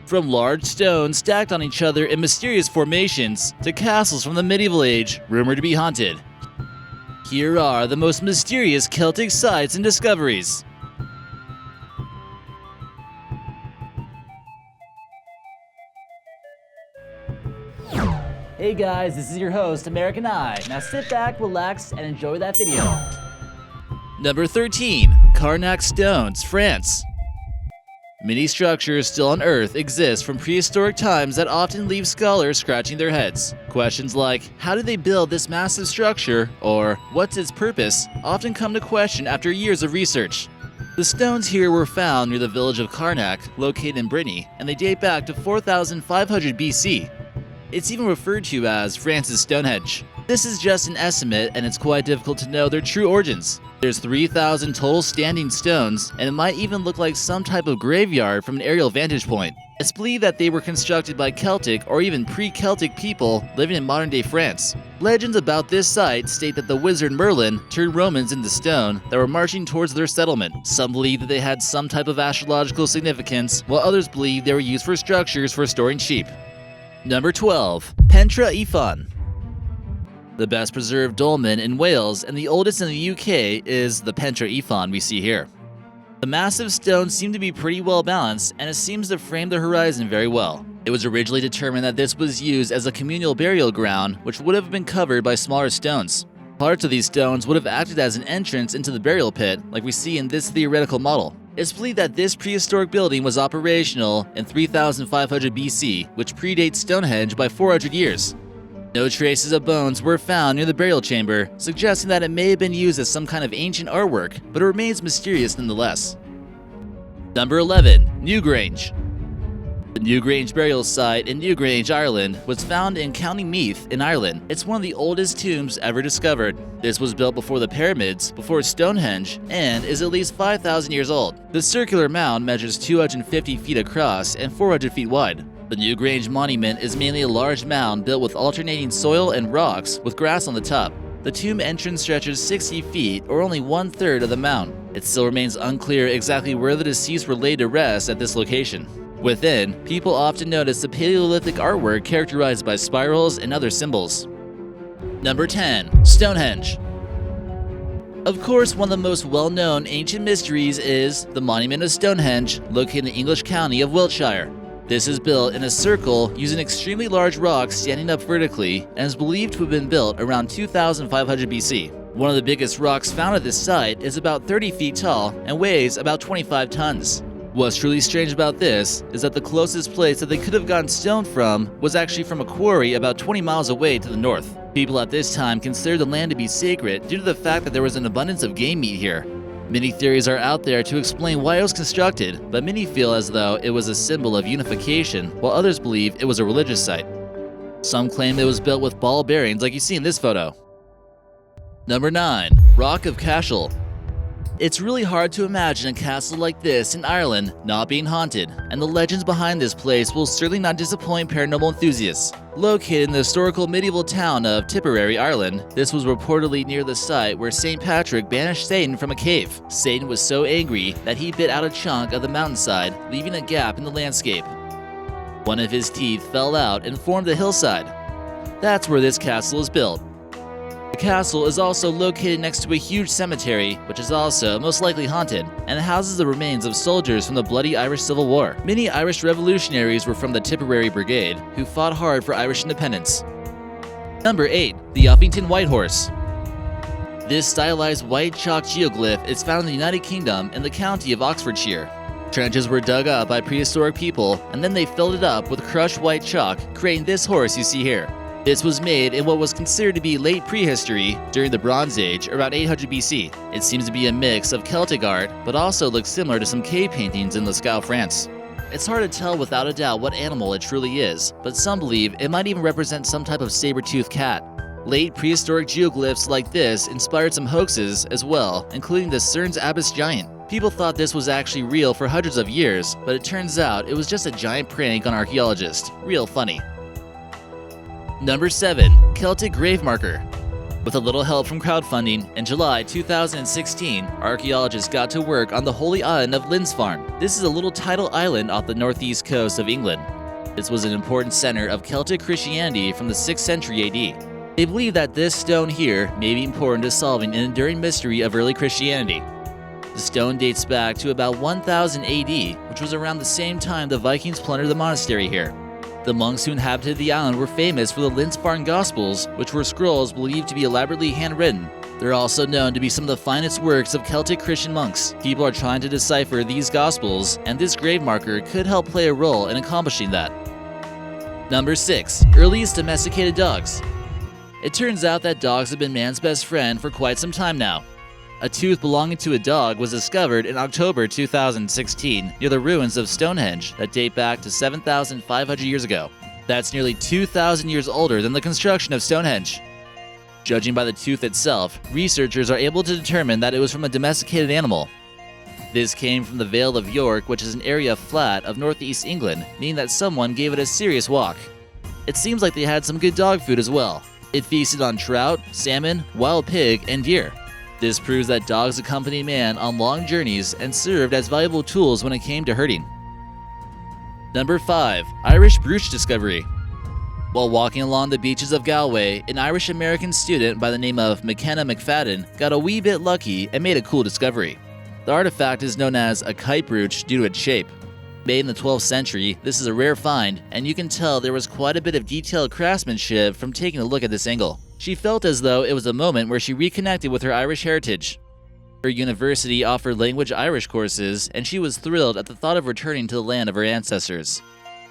From large stones stacked on each other in mysterious formations to castles from the medieval age rumored to be haunted. Here are the most mysterious Celtic sites and discoveries. Hey guys, this is your host, American Eye. Now sit back, relax, and enjoy that video. Number 13. Carnac Stones, France. Many structures still on Earth exist from prehistoric times that often leave scholars scratching their heads. Questions like, how did they build this massive structure, or what's its purpose, often come to question after years of research. The stones here were found near the village of Carnac, located in Brittany, and they date back to 4500 BC. It's even referred to as France's Stonehenge. This is just an estimate, and it's quite difficult to know their true origins. There's 3,000 total standing stones, and it might even look like some type of graveyard from an aerial vantage point. It's believed that they were constructed by Celtic or even pre-Celtic people living in modern-day France. Legends about this site state that the wizard Merlin turned Romans into stone that were marching towards their settlement. Some believe that they had some type of astrological significance, while others believe they were used for structures for storing sheep. Number 12. Penyffordd. The best preserved dolmen in Wales and the oldest in the UK is the Penyffordd we see here. The massive stones seem to be pretty well balanced, and it seems to frame the horizon very well. It was originally determined that this was used as a communal burial ground, which would have been covered by smaller stones. Parts of these stones would have acted as an entrance into the burial pit, like we see in this theoretical model. It's believed that this prehistoric building was operational in 3500 BC, which predates Stonehenge by 400 years. No traces of bones were found near the burial chamber, suggesting that it may have been used as some kind of ancient artwork, but it remains mysterious nonetheless. Number 11. Newgrange. The Newgrange burial site in Newgrange, Ireland was found in County Meath in Ireland. It's one of the oldest tombs ever discovered. This was built before the pyramids, before Stonehenge, and is at least 5,000 years old. The circular mound measures 250 feet across and 400 feet wide. The Newgrange monument is mainly a large mound built with alternating soil and rocks with grass on the top. The tomb entrance stretches 60 feet, or only 1/3 of the mound. It still remains unclear exactly where the deceased were laid to rest at this location. Within, people often notice the Paleolithic artwork characterized by spirals and other symbols. Number 10. Stonehenge. Of course, one of the most well-known ancient mysteries is the Monument of Stonehenge, located in the English county of Wiltshire. This is built in a circle using extremely large rocks standing up vertically and is believed to have been built around 2500 BC. One of the biggest rocks found at this site is about 30 feet tall and weighs about 25 tons. What's truly strange about this is that the closest place that they could have gotten stone from was actually from a quarry about 20 miles away to the north. People at this time considered the land to be sacred due to the fact that there was an abundance of game meat here. Many theories are out there to explain why it was constructed, but many feel as though it was a symbol of unification, while others believe it was a religious site. Some claim it was built with ball bearings like you see in this photo. Number 9. Rock of Cashel. It's really hard to imagine a castle like this in Ireland not being haunted, and the legends behind this place will certainly not disappoint paranormal enthusiasts. Located in the historical medieval town of Tipperary, Ireland, this was reportedly near the site where St. Patrick banished Satan from a cave. Satan was so angry that he bit out a chunk of the mountainside, leaving a gap in the landscape. One of his teeth fell out and formed a hillside. That's where this castle is built. The castle is also located next to a huge cemetery, which is also most likely haunted, and it houses the remains of soldiers from the bloody Irish Civil War. Many Irish revolutionaries were from the Tipperary Brigade, who fought hard for Irish independence. Number 8. The Upington White Horse. This stylized white chalk geoglyph is found in the United Kingdom in the county of Oxfordshire. Trenches were dug up by prehistoric people, and then they filled it up with crushed white chalk, creating this horse you see here. This was made in what was considered to be late prehistory during the Bronze Age, around 800 BC. It seems to be a mix of Celtic art, but also looks similar to some cave paintings in Lascaux, France. It's hard to tell without a doubt what animal it truly is, but some believe it might even represent some type of saber-toothed cat. Late prehistoric geoglyphs like this inspired some hoaxes as well, including the Cern's Abyss Giant. People thought this was actually real for hundreds of years, but it turns out it was just a giant prank on archaeologists. Real funny. Number 7. Celtic Grave Marker. With a little help from crowdfunding, in July 2016, archaeologists got to work on the holy island of Lindisfarne. This is a little tidal island off the northeast coast of England. This was an important center of Celtic Christianity from the 6th century AD. They believe that this stone here may be important to solving an enduring mystery of early Christianity. The stone dates back to about 1000 AD, which was around the same time the Vikings plundered the monastery here. The monks who inhabited the island were famous for the Lindisfarne Gospels, which were scrolls believed to be elaborately handwritten. They're also known to be some of the finest works of Celtic Christian monks. People are trying to decipher these Gospels, and this grave marker could help play a role in accomplishing that. Number 6. Earliest domesticated dogs. It turns out that dogs have been man's best friend for quite some time now. A tooth belonging to a dog was discovered in October 2016 near the ruins of Stonehenge that date back to 7,500 years ago. That's nearly 2,000 years older than the construction of Stonehenge. Judging by the tooth itself, researchers are able to determine that it was from a domesticated animal. This came from the Vale of York, which is an area flat of northeast England, meaning that someone gave it a serious walk. It seems like they had some good dog food as well. It feasted on trout, salmon, wild pig, and deer. This proves that dogs accompanied man on long journeys and served as valuable tools when it came to herding. Number 5. Irish brooch discovery. While walking along the beaches of Galway, an Irish-American student by the name of McKenna Mcfadden got a wee bit lucky and made a cool discovery. The artifact is known as a kite brooch due to its shape. Made in the 12th century, this is a rare find, and you can tell there was quite a bit of detailed craftsmanship from taking a look at this angle. She felt as though it was a moment where she reconnected with her Irish heritage. Her university offered language Irish courses, and she was thrilled at the thought of returning to the land of her ancestors.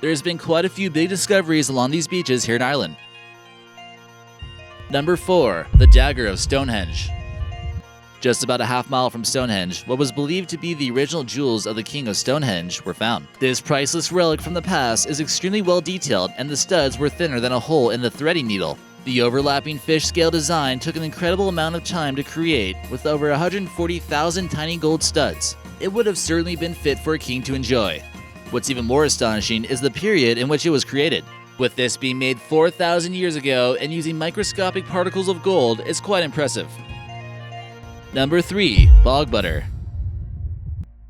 There has been quite a few big discoveries along these beaches here in Ireland. Number 4. The Dagger of Stonehenge. Just about a half-mile from Stonehenge, what was believed to be the original jewels of the King of Stonehenge were found. This priceless relic from the past is extremely well detailed, and the studs were thinner than a hole in the threading needle. The overlapping fish scale design took an incredible amount of time to create, with over 140,000 tiny gold studs. It would have certainly been fit for a king to enjoy. What's even more astonishing is the period in which it was created. With this being made 4,000 years ago and using microscopic particles of gold, it's quite impressive. Number 3. Bog Butter.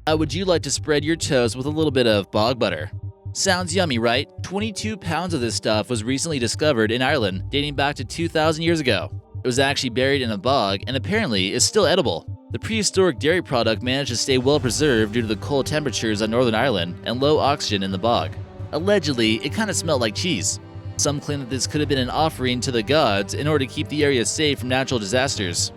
How would you like to spread your toast with a little bit of bog butter? Sounds yummy, right? 22 pounds of this stuff was recently discovered in Ireland, dating back to 2,000 years ago. It was actually buried in a bog and apparently is still edible. The prehistoric dairy product managed to stay well preserved due to the cold temperatures on Northern Ireland and low oxygen in the bog. Allegedly, it kind of smelled like cheese. Some claim that this could have been an offering to the gods in order to keep the area safe from natural disasters.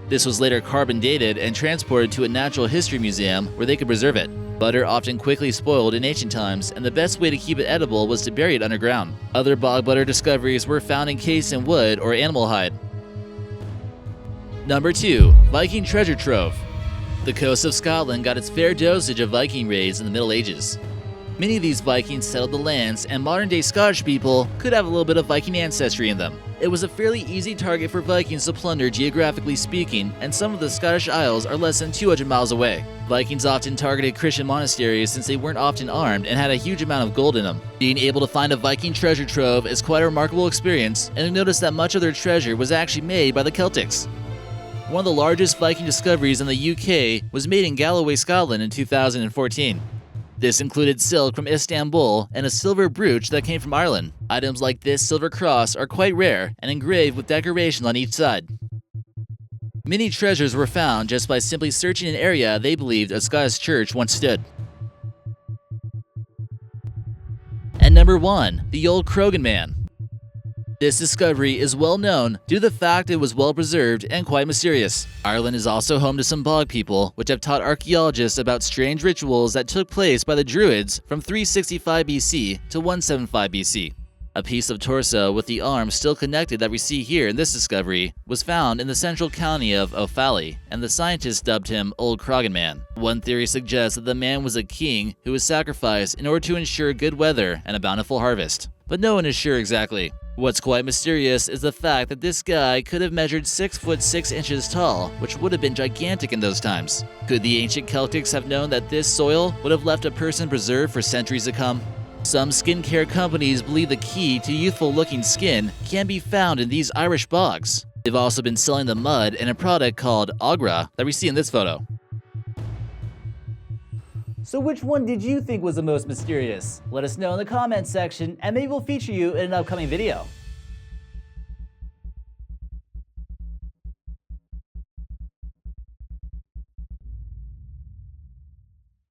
This was later carbon dated and transported to a natural history museum where they could preserve it. Butter often quickly spoiled in ancient times, and the best way to keep it edible was to bury it underground. Other bog butter discoveries were found encased in wood or animal hide. Number 2. Viking treasure trove. The coast of Scotland got its fair dosage of Viking raids in the Middle Ages. Many of these Vikings settled the lands, and modern-day Scottish people could have a little bit of Viking ancestry in them. It was a fairly easy target for Vikings to plunder geographically speaking, and some of the Scottish Isles are less than 200 miles away. Vikings often targeted Christian monasteries since they weren't often armed and had a huge amount of gold in them. Being able to find a Viking treasure trove is quite a remarkable experience, and you notice that much of their treasure was actually made by the Celtics. One of the largest Viking discoveries in the UK was made in Galway, Scotland in 2014. This included silk from Istanbul and a silver brooch that came from Ireland. Items like this silver cross are quite rare and engraved with decorations on each side. Many treasures were found just by simply searching an area they believed a Scottish church once stood. And number 1, the old Croghan Man. This discovery is well known due to the fact it was well preserved and quite mysterious. Ireland is also home to some bog people, which have taught archaeologists about strange rituals that took place by the Druids from 365 BC to 175 BC. A piece of torso with the arm still connected that we see here in this discovery was found in the central county of Offaly, and the scientists dubbed him Old Croghan Man. One theory suggests that the man was a king who was sacrificed in order to ensure good weather and a bountiful harvest, but no one is sure exactly. What's quite mysterious is the fact that this guy could have measured 6 foot 6 inches tall, which would have been gigantic in those times. Could the ancient Celtics have known that this soil would have left a person preserved for centuries to come? Some skincare companies believe the key to youthful-looking skin can be found in these Irish bogs. They've also been selling the mud in a product called Agra that we see in this photo. So which one did you think was the most mysterious? Let us know in the comments section and maybe we'll feature you in an upcoming video.